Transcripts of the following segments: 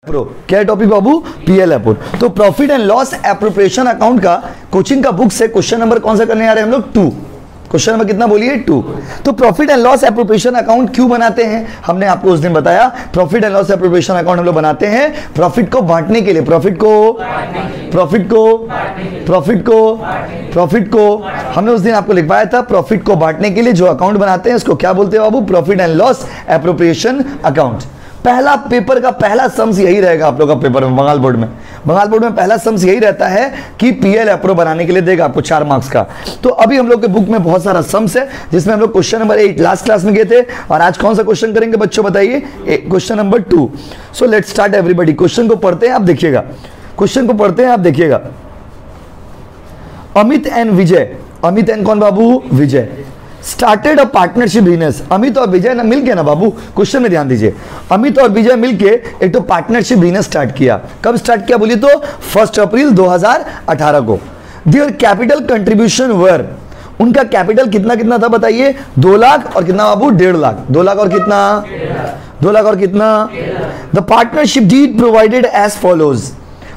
Pro क्या topic बाबू? PL अपुर। तो profit and loss appropriation account का कोचिंग का बुक से क्वेश्चन नंबर कौन सा करने आ रहे हैं हम लोग? 2। क्वेश्चन नंबर कितना बोलिए? 2। तो profit and loss appropriation account क्यों बनाते हैं? हमने आपको उस दिन बताया profit and loss appropriation account हम लोग बनाते हैं प्रॉफिट को बांटने के लिए। प्रॉफिट को हमने उस दिन आपको लिखवाया था। प्रॉफिट को बांटने के लिए जो अकाउंट बनाते हैं उसको क्या बोलते हैं बाबू? Profit and loss appropriation account. पहला पेपर का पहला सम्स यही रहेगा आप लोग का पेपर में। बंगाल बोर्ड में पहला सम्स यही रहता है कि पीएल अप्रो बनाने के लिए देगा आपको 4 मार्क्स का। तो अभी हम लोग के बुक में बहुत सारा सम्स है जिसमें हम लोग क्वेश्चन नंबर 8 लास्ट क्लास में गए थे और आज कौन सा क्वेश्चन करेंगे बच्चों बताइए? Question number 2। So let's start everybody. Question को पढ़ते हैं आप देखिएगा। अमित एंड विजय, अमित एंड कौन बाबू? Vijay started a partnership business. Amit और विजय ना मिलके ना बाबू, क्वेश्चन में ध्यान दीजिए। अमित और विजय मिलके एक तो पार्टनरशिप बिजनेस स्टार्ट किया। कब स्टार्ट किया बोलिए तो? 1 अप्रैल 2018 को। देयर कैपिटल कंट्रीब्यूशन वर, उनका कैपिटल कितना था बताइए? 2 लाख और कितना बाबू? 1.5 लाख। 2 लाख और कितना? 2 लाख और कितना? The partnership deed provided as follows.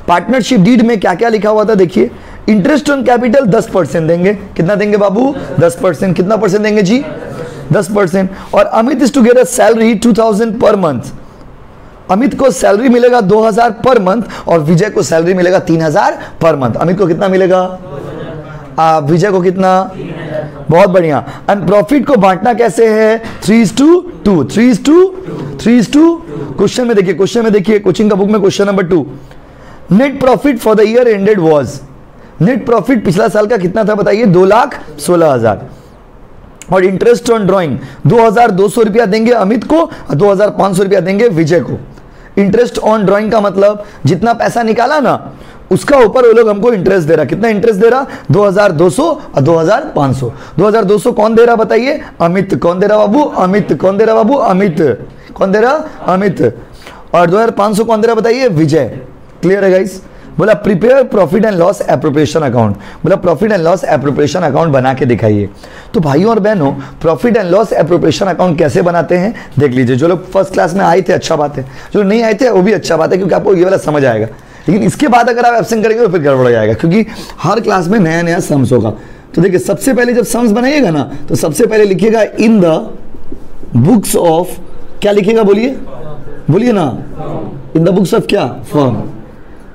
Partnership deed में क्या क्या लिखा हुआ था देखिए। इंटरेस्ट ऑन कैपिटल 10% देंगे। कितना देंगे बाबू? 10%। कितना परसेंट देंगे जी? 10%। और Amit is to get a salary 2000 per month. Amit को सैलरी मिलेगा 2000 पर मंथ और विजय को सैलरी मिलेगा 3000 पर मंथ। अमित को कितना मिलेगा? विजय को कितना? बहुत बढ़िया। एंड प्रॉफिट को बांटना कैसे है? 3:2। 3:2। क्वेश्चन में देखिए, कोचिंग का बुक में question number 2। Net profit for the year ended was, net profit पिछला साल का कितना था बताइए? 2,16,000। और इंटरेस्ट ऑन ड्राइंग 2200 रुपया देंगे अमित को और 2500 रुपया देंगे विजय को। इंटरेस्ट ऑन ड्राइंग का मतलब जितना पैसा निकाला ना उसका ऊपर वो लोग हमको इंटरेस्ट दे रहा। कितना इंटरेस्ट दे रहा? 2200 और 2500। 2200 कौन दे रहा बताइए? अमित। कौन दे रहा बाबू? अमित। कौन दे रहा बाबू? अमित। कौन दे रहा? अमित। और 2500 कौन दे रहा बताइए? विजय। क्लियर है गाइस? बोला prepare profit and loss appropriation account. बोला profit and loss appropriation account बना के दिखाइए। तो भाइयों और बहनों profit and loss appropriation account कैसे बनाते हैं देख लीजिए। जो लोग फर्स्ट क्लास में आए थे अच्छा बात है, जो नहीं आए थे वो भी अच्छा बात है क्योंकि आपको ये वाला समझ आएगा। लेकिन इसके बाद अगर आप एब्सेंट करेंगे तो फिर गड़बड़ हो जाएगा क्योंकि हर क्लास में नया नया सम्स होगा। तो देखिए सबसे पहले जब सम्स बनाइएगा ना तो सबसे पहले लिखिएगा इन द बुक्स ऑफ, क्या लिखिएगा बोलिए ना? इन द बुक्स ऑफ क्या? फर्म।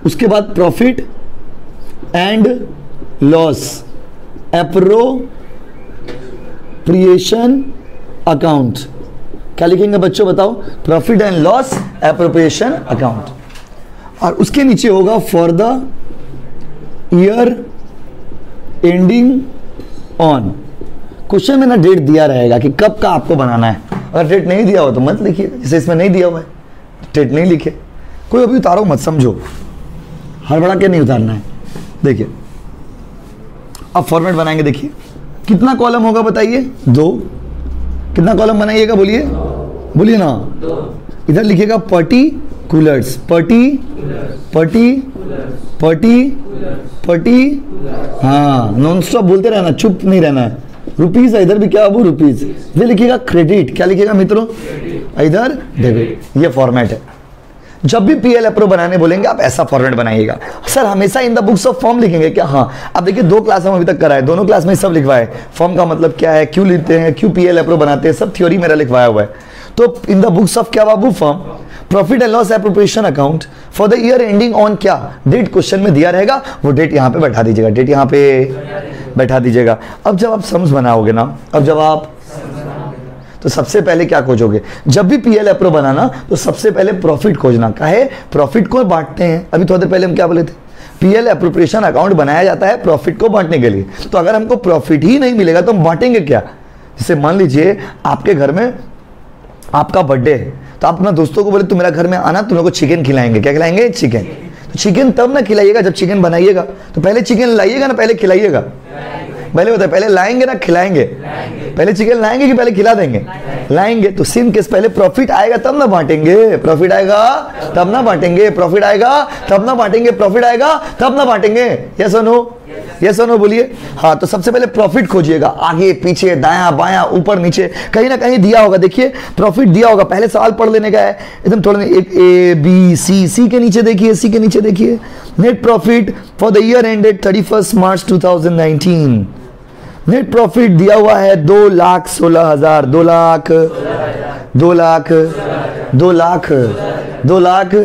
उसके बाद profit and loss appropriation account. क्या लिखेंगे बच्चों बताओ? Profit and loss appropriation account. और उसके नीचे होगा for the year ending on. Question में ना डेट दिया रहेगा कि कब का आपको बनाना है। अगर डेट नहीं दिया हो तो मत लिखिए, जैसे इसमें नहीं दिया हुआ है डेट नहीं लिखे। कोई अभी उतारो मत, समझो, हड़बड़ा के नहीं उतारना है। देखिए अब फॉर्मेट बनाएंगे। देखिए कितना कॉलम होगा बताइए? 2। कितना कॉलम बनाइएगा बोलिए ना? इधर लिखिएगा पर्टिकुलर्स। हाँ, नॉन स्टॉप बोलते रहना, चुप नहीं रहना है। रुपीज है, इधर भी क्या बाबू? रुपीज। इधर लिखिएगा क्रेडिट। क्या लिखिएगा मित्रों? इधर डेबिट। ये फॉर्मेट है। जब भी पीएल अप्रो बनाने बोलेंगे आप ऐसा फॉर्मेट बनाइएगा। सर हमेशा in the books of form लिखेंगे क्या? हाँ, अब देखिए 2 क्लास हम अभी तक कराए, दोनों क्लास में सब लिखवाए। फॉर्म का मतलब क्या है, क्यों लिखते हैं, क्यों पीएल अप्रो बनाते हैं, सब थ्योरी मेरा लिखवाया हुआ है। तो इन द बुक्स ऑफ क्या बाबू? Form. Profit and loss appropriation account for the year ending on क्या? डेट क्वेश्चन में दिया रहेगा, वो डेट यहाँ पे बैठा दीजिएगा। डेट यहाँ पे बैठा दीजिएगा। अब जब आप सम्स बनाओगे ना, तो सबसे पहले क्या खोजोगे? जब भी पीएल अप्रो बनाना तो सबसे पहले प्रॉफिट खोजना। काहे? प्रॉफिट को बांटते हैं। अभी थोड़ी देर पहले हम क्या बोले थे? पीएल एप्रोप्रिएशन अकाउंट बनाया जाता है प्रॉफिट को बांटने के लिए। तो अगर हमको प्रॉफिट ही नहीं मिलेगा तो हम बांटेंगे क्या? जैसे मान लीजिए आपके घर में आपका बर्थडे है तो आप अपना दोस्तों को बोले तुम मेरा घर में आना, तुम लोग को चिकन खिलाएंगे। क्या खिलाएंगे? चिकन। तो चिकन तब ना खिलाइएगा जब चिकन बनाइएगा। तो पहले चिकन लाइएगा ना पहले खिलाइएगा? पहले बताए, पहले लाएंगे ना खिलाएंगे? पहले चिकन लाएंगे कि पहले खिला देंगे? लाएंगे। तो सेम केस, पहले प्रॉफिट आएगा तब ना बांटेंगे। प्रॉफिट आएगा तब ना बांटेंगे। प्रॉफिट आएगा तब ना बांटेंगे। प्रॉफिट आएगा तब ना बांटेंगे। यस और नो? यस और नो बोलिए। हाँ, तो सबसे पहले प्रॉफिट खोजिएगा, आगे पीछे दायां बायां ऊपर नीचे कहीं ना कहीं दिया होगा। देखिए प्रॉफिट दिया होगा, पहले सवाल पढ़ लेने का है एकदम थोड़ा, एक ए बी सी, सी के नीचे देखिए, सी के नीचे देखिए, net profit for the year ended 31 March 2019, net profit दिया हुआ है 2,16,000, 2 लाख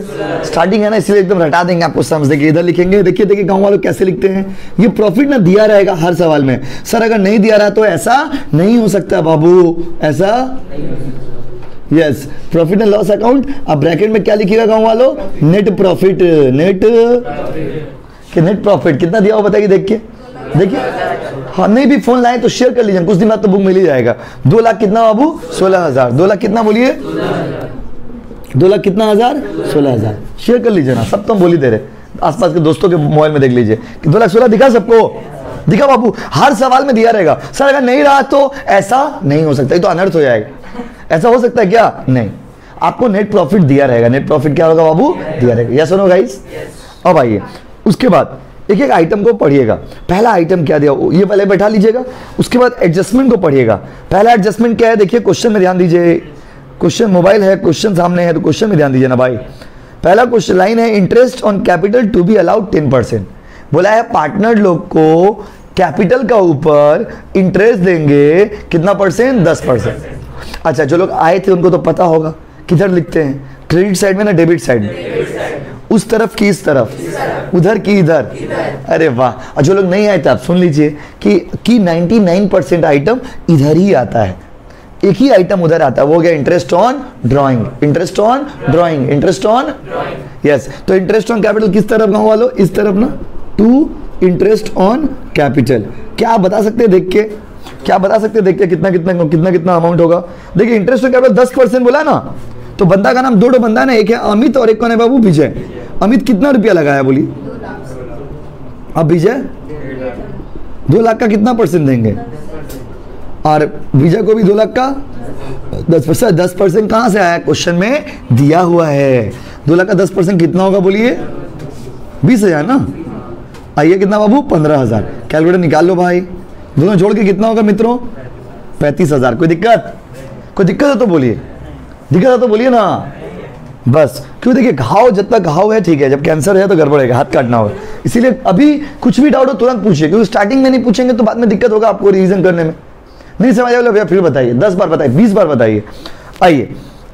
स्टार्टिंग है ना, इसलिए एकदम रटा देंगे आपको समझ देंगे। इधर लिखेंगे, देखिए देखिए गांव वालों कैसे लिखते हैं, ये प्रॉफिट ना दिया रहेगा हर सवाल में। सर अगर नहीं दिया रहा तो ऐसा नहीं हो सकता बाबू, ऐसा yes, profit and loss account. अब ब्रैकेट में क्या लिखिएगा गांव वालों, नेट प्रॉफिट, नेट प्रॉफिट कितना दिया हुआ बताइए, देख के देखिए। हाँ, नहीं भी फोन लाए तो शेयर कर लीजिए, कुछ दिन बाद तो बुक मिल ही जाएगा। 2 लाख कितना बाबू, 16,000, 2 लाख कितना बोलिए, 2 लाख कितना हजार, 16,000, शेयर कर लीजिए ना, सब तो हम बोल ही दे रहे, आसपास के दोस्तों के मोबाइल में देख लीजिए कि 2,16,000 दिखा सबको, दिखा बाबू, हर सवाल में दिया रहेगा। सर अगर नहीं रहा तो ऐसा नहीं हो सकता, ये तो अनर्थ हो जाएगा, ऐसा हो सकता है क्या, नहीं, आपको नेट प्रॉफिट दिया रहेगा। नेट प्रॉफिट क्या होगा बाबू, दिया रहेगा, यस और नो गाइस। अब आइए उसके बाद एक एक आइटम को पढ़िएगा। पहला आइटम क्या दिया, ये पहले बैठा लीजिएगा, उसके बाद एडजस्टमेंट को पढ़िएगा। पहला एडजस्टमेंट क्या है, देखिए क्वेश्चन में ध्यान दीजिए, क्वेश्चन मोबाइल है, क्वेश्चन सामने है तो क्वेश्चन में ध्यान दीजिए ना भाई। पहला क्वेश्चन लाइन है, interest on capital to be allowed 10%, बोला है पार्टनर लोग को कैपिटल का ऊपर इंटरेस्ट देंगे कितना परसेंट, 10%। अच्छा, जो लोग आए थे उनको तो पता होगा किधर लिखते हैं, क्रेडिट साइड में ना डेबिट साइड में, उस तरफ की इस तरफ, उधर की इधर, अरे वाह। और जो लोग नहीं आए थे आप सुन लीजिए कि 99% आइटम इधर ही आता है, एक ही आइटम उधर आता है, वो हो गया interest on drawing, interest on drawing, interest on yes. तो इंटरेस्ट ऑन कैपिटल किस तरफ गाँव वालों, इस तरफ ना, टू इंटरेस्ट ऑन कैपिटल। क्या आप बता सकते हैं देख के, क्या बता सकते हैं देख के कितना कितना कितना कितना अमाउंट होगा। देखिए इंटरेस्ट ऑन कैपिटल 10% बोला ना, तो बंदा का नाम दो बंदा है ना, एक है अमित और एक कौन है बाबू, विजय। अमित कितना रुपया लगाया बोली, अब विजय 2 लाख का कितना परसेंट देंगे, और विजय को भी 2 लाख का 10%। 10% कहां से आया, क्वेश्चन में दिया हुआ है। 2 लाख का 10% कितना होगा बोलिए, 20,000 ना। आइए कितना बाबू, 15,000। कैलकुलेटर निकाल लो भाई, दोनों जोड़ के कितना होगा मित्रों, 35,000। कोई दिक्कत, कोई दिक्कत है तो बोलिए, दिक्कत है तो बोलिए ना, बस। क्यों, देखिए घाव जब तक घाव है ठीक है, जब कैंसर है तो गड़बड़ेगा, हाथ काटना होगा। इसीलिए अभी कुछ भी डाउट हो तुरंत पूछिए, क्योंकि स्टार्टिंग में नहीं पूछेंगे तो बाद में दिक्कत होगा आपको रिवीजन करने में। नहीं समझ आया भैया फिर बताइए, 10 बार बताइए, 20 बार बताइए। आइए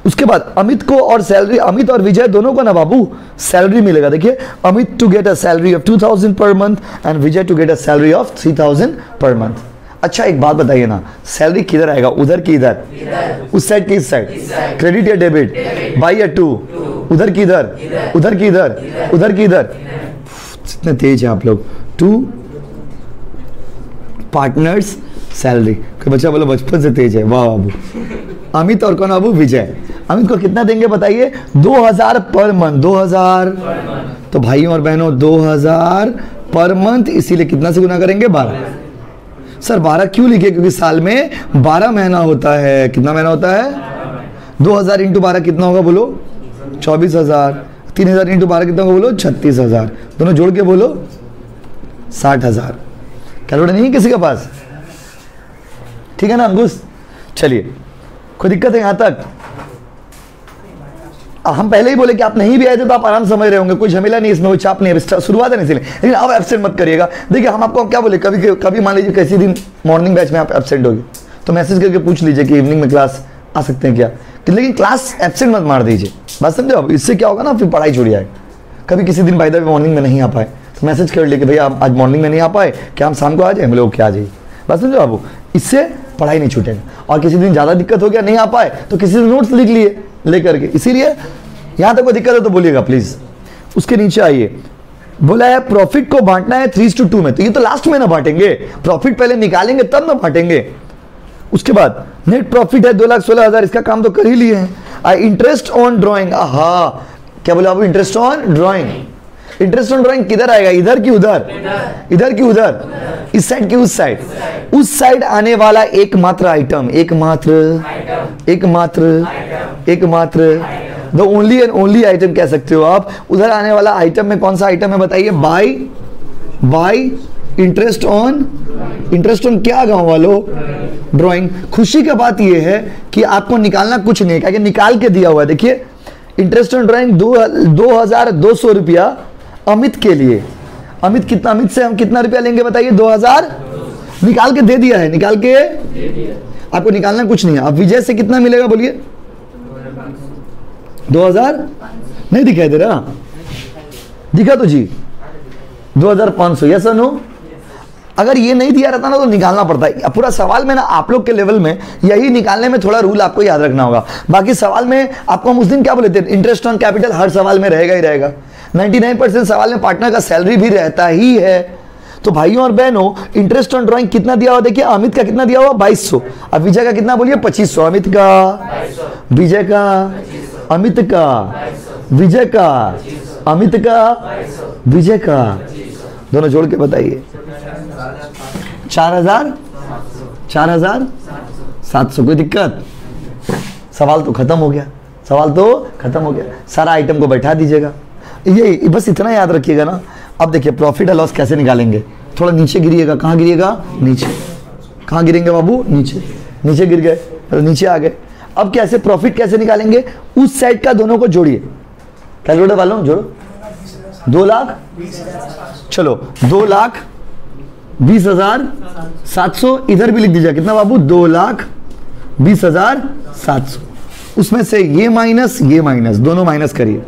उसके बाद अमित को और सैलरी, अमित और विजय दोनों को ना बाबू सैलरी मिलेगा। देखिए Amit to get a salary of 2,000 per month and Vijay to get a salary of 3,000 per month. अच्छा एक बात बताइए ना, सैलरी किधर आएगा, उधर की इधर, उस साइड की इस साइड, क्रेडिट या डेबिट, बाई या टू, उधर की इधर, उधर की इधर, उधर की इधर। इतने तेज है आप लोग। टू पार्टनर्स सैलरी, कोई बच्चा बोलो बचपन से तेज है, वाह बाबू। अमित और कौन बाबू, विजय। अमित को कितना देंगे बताइए, 2,000 पर मंथ, 2,000। तो भाइयों और बहनों 2,000 पर मंथ, इसीलिए कितना से गुना करेंगे, 12। सर 12 क्यों लिखे, क्योंकि साल में 12 महीना होता है। कितना महीना होता है, 2,000 इंटू 12 कितना होगा बोलो, 24,000। 3,000 इंटू 12 कितना होगा बोलो, 36,000। दोनों जोड़ के बोलो 60,000। कैलकुलेटर नहीं है किसी के पास, ठीक है ना अंकुश। चलिए कोई दिक्कत है यहाँ तक, हम पहले ही बोले कि आप नहीं भी आए थे तो आप आराम समझ रहे होंगे, कोई झमेला नहीं इसमें, कोई चाप नहीं है, शुरुआत है इसलिए। लेकिन आप एब्सेंट मत करिएगा। देखिए हम आपको क्या बोले, कभी कभी मान लीजिए किसी दिन मॉर्निंग बैच में आप एब्सेंट होगी तो मैसेज करके पूछ लीजिए कि इवनिंग में क्लास आ सकते हैं क्या, लेकिन क्लास एब्सेंट मत मार दीजिए, बात समझो। अब इससे क्या होगा ना, फिर पढ़ाई छूट जाएगी। कभी किसी दिन बाय द वे मॉर्निंग में नहीं आ पाए तो मैसेज कर लिए कि भैया आप आज मॉर्निंग में नहीं आ पाए, क्या हम शाम को आ जाए, हम लोग क्या आ जाइए, बात समझो बाबू। इससे पढ़ाई नहीं छूटेगा। और किसी दिन ज़्यादा दिक्कत हो गया, नहीं आ पाए तो किसी दिन नोट्स लिख लिए लेकर के। इसीलिए यहाँ तक कोई दिक्कत है तो बोलिएगा प्लीज़। उसके नीचे आइए, बोला है प्रॉफिट को बांटना है 3:2 में, तो ये तो लास्ट में ना बांटेंगे, प्रॉफिट पहले निकालेंगे तब ना बांटेंगे। उसके बाद नेट प्रॉफिट है 2,16,000, इसका काम तो कर ही लिए हैं। इंटरेस्ट ऑन ड्राइंग, हाँ क्या बोला आप, interest on drawing. Interest on drawing किधर आएगा, इधर की उधर, इधर की उधर, इस साइड की उस साइड, उस साइड आने वाला एकमात्र आइटम, एकमात्र, the only and only item कह सकते हो आप। उधर आने वाला आइटम में कौन सा आइटम है बताइए, बाई इंटरेस्ट ऑन क्या गांव वालों? ड्राइंग। खुशी का बात यह है कि आपको निकालना कुछ नहीं है, क्या निकाल के दिया हुआ है। देखिए इंटरेस्ट ऑन ड्राइंग 2200 रुपया अमित के लिए। अमित से हम कितना रुपया लेंगे बताइए? 2000 निकाल के दे दिया है, निकाल के आपको निकालना कुछ नहीं है। अब विजय से कितना मिलेगा बोलिए? 2000 नहीं दिखाई दे रहा, दिखा तो जी 2500। यस और नो? अगर ये नहीं दिया रहता ना तो निकालना पड़ता है। पूरा सवाल में ना आप लोग के लेवल में यही निकालने में थोड़ा रूल आपको याद रखना होगा। बाकी सवाल में आपको हम उस दिन क्या बोले थे, इंटरेस्ट ऑन कैपिटल हर सवाल में रहेगा ही रहेगा। 99% सवाल में पार्टनर का सैलरी भी रहता ही है। तो भाइयों और बहनों, इंटरेस्ट ऑन ड्राइंग कितना दिया हुआ देखिए, अमित का कितना दिया हुआ? 2200। अब विजय का कितना बोलिए? 2500। अमित का, विजय का, अमित का, विजय का, अमित का, विजय का, दोनों जोड़ के बताइए। 4700। कोई दिक्कत? सवाल तो खत्म हो गया, सवाल तो खत्म हो गया। सारा आइटम को बैठा दीजिएगा, ये बस इतना याद रखिएगा ना। अब देखिए प्रॉफिट और लॉस कैसे निकालेंगे। थोड़ा नीचे गिरिएगा। कहाँ गिरिएगा? नीचे। कहाँ गिरेंगे बाबू? नीचे। नीचे गिर गए तो नीचे आ गए। अब कैसे प्रॉफिट कैसे निकालेंगे? उस साइड का दोनों को जोड़िए। कैलकुलेटर वालों जोड़ो। 2 लाख, चलो 2,20,700 इधर भी लिख दीजिए। कितना बाबू? 2,20,700। उसमें से ये माइनस दोनों माइनस करिए।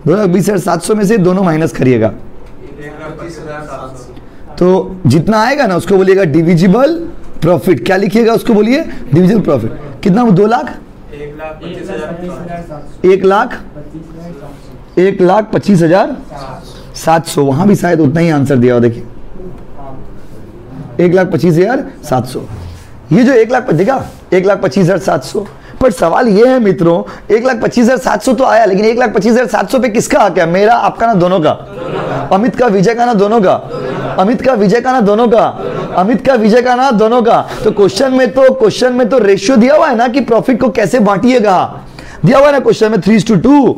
2,20,700 में से दोनों माइनस करिएगा तो जितना आएगा ना उसको बोलिएगा डिविजिबल प्रॉफिट। क्या लिखिएगा उसको? बोलिए डिविजिबल प्रॉफिट। कितना? 2 लाख, 1,25,700। वहां भी शायद उतना ही आंसर दिया हो। देखिए 1,25,700। ये जो 1,25,700, पर सवाल ये है मित्रों 1,25,700 तो आया, लेकिन 1,25,700 पे किसका आ गया? मेरा, आपका ना, दोनों का। अमित का, विजय का ना, दोनों का। अमित का, विजय का ना, दोनों का। अमित का, विजय का ना, दोनों का। तो क्वेश्चन में तो रेशियो दिया हुआ है ना कि प्रॉफिट को कैसे बांटिएगा, दिया हुआ है ना क्वेश्चन में 3:2।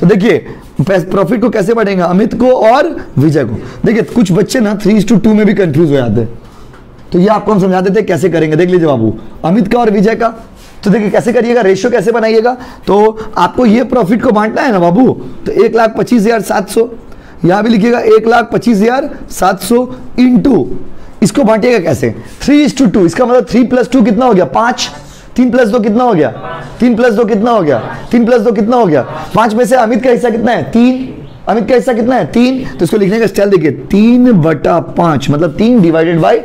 तो देखिए प्रॉफिट को कैसे बांटेगा? अमित को और विजय को। देखिए कुछ बच्चे ना 3:2 में भी कंफ्यूज हो जाते हैं, तो ये आपको हम समझा देते हैं कैसे करेंगे। देख लीजिए बाबू, अमित का और विजय का। तो देखिए कैसे करिएगा, रेशियो कैसे बनाइएगा। तो आपको ये प्रॉफिट को बांटना है ना बाबू, तो 1,25,700 यहां भी लिखिएगा। 1,25,700 इंटू इसको बांटिएगा कैसे? 3:2। इसका मतलब 3 + 2 कितना हो गया? 5। 3 + 2 कितना हो गया? 3 + 2 कितना हो गया? 3 + 2 कितना हो गया? 5 में से अमित का हिस्सा कितना है? 3। अमित का हिस्सा कितना है? 3। तो इसको लिखने का स्टाइल देखिए, 3/5 मतलब 3/5।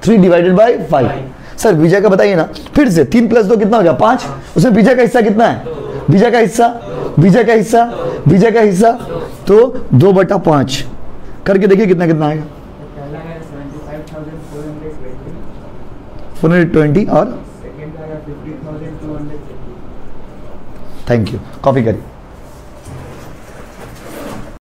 3/5। सर विजय का बताइए ना फिर से। 3 + 2 कितना हो गया? 5। उसमें विजय का हिस्सा कितना है? विजय का हिस्सा तो 2/5 करके देखिए कितना कितना आएगा। 420 और थैंक यू। कॉपी करिए।